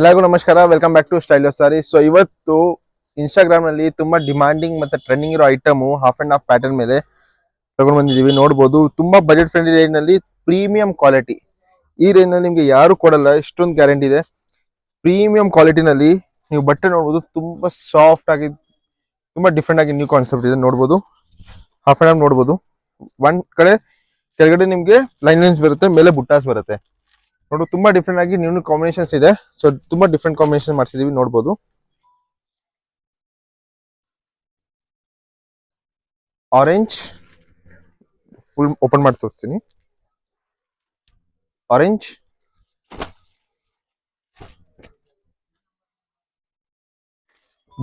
ಎಲ್ಲರಿಗೂ ನಮಸ್ಕಾರ, welcome back to stylish sarees. So ಇವತ್ತು ಇನ್ಸ್ಟಾಗ್ರಾಮ್ ನಲ್ಲಿ ತುಂಬಾ ಡಿಮಾಂಡಿಂಗ್ ಮತ್ತೆ ಟ್ರೆಂಡಿಂಗ್ ಇರೋ item half and half pattern ಮೇಲೆ ತಗೊಂಡ್ ಬಂದಿದೀವಿ. ನೋಡಬಹುದು, ತುಂಬಾ ಬಜೆಟ್ ಫ್ರೆಂಡ್ಲಿ ರೇಂಜ್ ನಲ್ಲಿ ಪ್ರೀಮಿಯಂ ಕ್ವಾಲಿಟಿ. ಈ ರೇಂಜ್ ನಲ್ಲಿ ನಿಮ್ಗೆ ಯಾರು ಕೊಡಲ್ಲ, ಇಷ್ಟೊಂದು ಗ್ಯಾರಂಟಿ ಇದೆ. ಪ್ರೀಮಿಯಂ ಕ್ವಾಲಿಟಿನಲ್ಲಿ ನೀವು ಬಟ್ಟೆ ನೋಡಬಹುದು, ತುಂಬಾ ಸಾಫ್ಟ್ ಆಗಿ, ತುಂಬಾ ಡಿಫ್ರೆಂಟ್ ಆಗಿ ನ್ಯೂ ಕಾನ್ಸೆಪ್ಟ್ ಇದೆ. ನೋಡಬಹುದು, ಹಾಫ್ ಅಂಡ್ ಹಾಫ್ ನೋಡಬಹುದು. ಒಂದ್ ಕಡೆ ಕೆಳಗಡೆ ನಿಮ್ಗೆ ಲೈನ್ಸ್ ಬರುತ್ತೆ, ಮೇಲೆ ಬುಟ್ಟಾಸ್ ಬರುತ್ತೆ. ನೋಡು, ತುಂಬಾ ಡಿಫ್ರೆಂಟ್ ಆಗಿ ನ್ಯೂ ಕಾಂಬಿನೇಷನ್ಸ್ ಇದೆ. ಸೊ ತುಂಬಾ ಡಿಫ್ರೆಂಟ್ ಕಾಂಬಿನೇಷನ್ ಮಾಡ್ಸಿದೀವಿ, ನೋಡಬಹುದು. ಆರೆಂಜ್ ಫುಲ್ ಓಪನ್ ಮಾಡಿ ತೋರಿಸ್ತೀನಿ. Orange,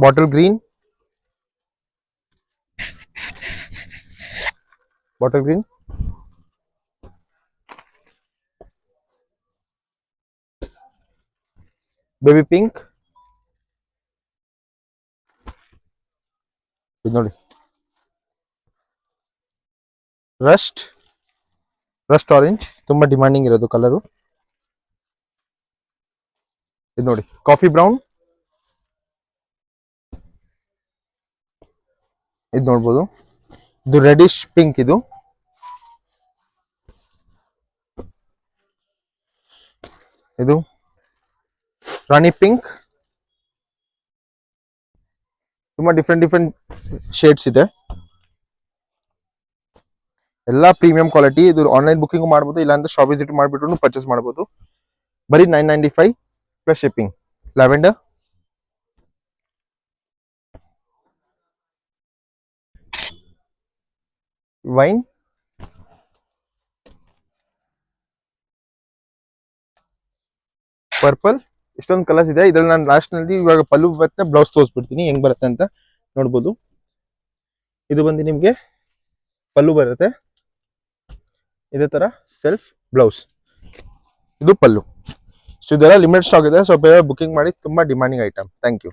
bottle green, bottle green, baby pink, ಇದು ನೋಡಿ ರಸ್ಟ್ ಆರೆಂಜ್, ತುಂಬಾ ಡಿಮಾಂಡಿಂಗ್ ಇರೋದು ಕಲರು. ಇದು ನೋಡಿ ಕಾಫಿ ಬ್ರೌನ್, ಇದು ನೋಡ್ಬೋದು. ಇದು ರೆಡಿಶ್ ಪಿಂಕ್, ಇದು ರಾಣಿ ಪಿಂಕ್. ತುಂಬಾ ಡಿಫ್ರೆಂಟ್ ಶೇಡ್ಸ್ ಇದೆ. ಎಲ್ಲಾ ಪ್ರೀಮಿಯಂ ಕ್ವಾಲಿಟಿ. ಇದು ಆನ್ಲೈನ್ ಬುಕಿಂಗ್ ಮಾಡಬಹುದು, ಇಲ್ಲಾಂದ್ರೆ ಶಾಪ್ ವಿಸಿಟ್ ಮಾಡಿಬಿಟ್ಟು ಪರ್ಚೇಸ್ ಮಾಡಬಹುದು. ಬರೀ 995 plus shipping. Lavender, wine, purple. ಇಷ್ಟೊಂದು ಕಲರ್ಸ್ ಇದೆ. ಇದ್ರಲ್ಲಿ ನಾನು ಲಾಸ್ಟ್ ನಲ್ಲಿ ಇವಾಗ ಪಲ್ಲು ಮತ್ತೆ ಬ್ಲೌಸ್ ತೋರಿಸ್ಬಿಡ್ತೀನಿ ಹೆಂಗ್ ಬರುತ್ತೆ ಅಂತ ನೋಡ್ಬೋದು. ಇದು ಬಂದು ನಿಮ್ಗೆ ಪಲ್ಲು ಬರುತ್ತೆ, ಇದೇ ತರ ಸೆಲ್ಫ್ ಬ್ಲೌಸ್, ಇದು ಪಲ್ಲು. ಸೊ ಇದೆಲ್ಲ ಲಿಮಿಟೆಡ್ ಸ್ಟಾಕ್ ಇದೆ. ಸೊ ಬೇಗ ಬುಕಿಂಗ್ ಮಾಡಿ, ತುಂಬಾ ಡಿಮಾಂಡಿಂಗ್ ಐಟಮ್. Thank you.